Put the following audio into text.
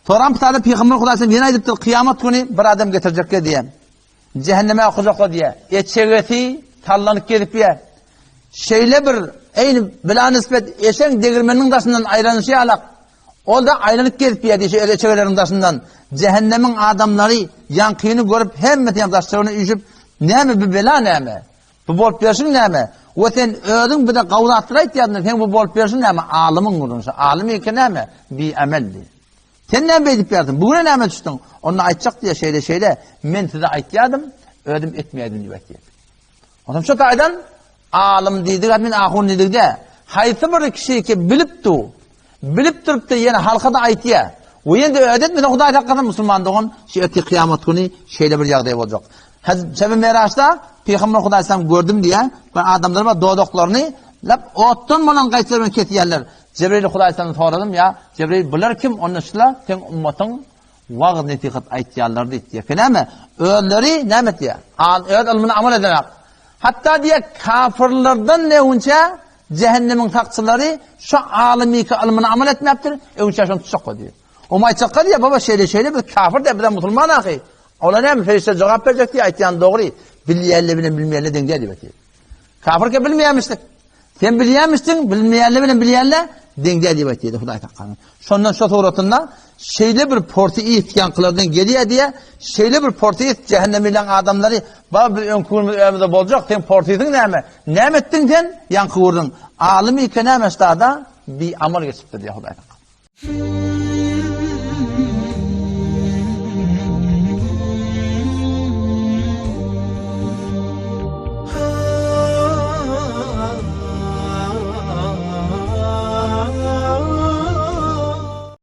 Toran pitada Peygamber Kudaysan yine aydıptır kıyamet günü bir adam getirecek diye. Cehenneme okuyacaklar diye. Eçegeti tallanıp gelip yer. Şeyle bir aynı bila nispet eşen degirmenin taşından ayranışı alak. O da aylanıp gelip yer diye eçegelerin taşından. Cehennemin adamları yankıyını görüp hem taşlarını üçüp neyme bir bela neyme. Bu bolup versin neyme. O sen ödün bir de kavla attırayt yadın. Sen bu bolup versin neyme. Alımın kurunsa. Alımı iki neyme. Bir emeldi. Sen neyme edip verdin. Bugüne neyme düştün. Onu aytacak diye şeyle. Men size aytyadım. Ödüm etmeyedim diye bekledim. O zaman şu taydan alım dedik. Admin ahun dedik de. Haytı bir kişi ki bilip durup da yine halka da aytya. O yine de ödetmeden Huday hakikaten Müslümanlığın öteki kıyamet günü şeyle bir yağdayı olacak. Sebebi Meraç'ta Peygamber Hudaysam gördüm diye adamlar var doğduklarını ottan bana kaysırmen ketiyenler. Cebrail Hudaysam'ı soradım ya. Cebrail bilir kim onun ışla sen ümmetin vağd netikat aytiyarlar diye. Feneme ölleri nemet diye. Öğret ilmini amal edemek. Hatta diye kafirlerden ne önce cehennemin taksırları şu alimi ilmini amal etmeyaptır. Önce şunu tutacak diyor. O mayçakka diye baba şeyle bir kafir de bir de Müslüman ahi. Ola ne mi? Ferişte cevap verecek diye ayetiyan doğru. Bilmeyenle bilmeyenle denge diyor. Kafir ki bilmeyenmiştik. Sen bilmeyenmiştin, bilmeyenle bilmeyenle denge diyor diye Huday takkanın. Sondan şu tuğratında şeyle bir portiyit yankılardan geliyor diye şeyle bir portiyit cehennemiyle adamları baba bir ön kurumuz evimizde olacak. Sen portiyitin ne mi? Ne ettin sen? Yankı vurdun. Alimi ki ne mestada bir amal geçiptir diye Huday takkanın.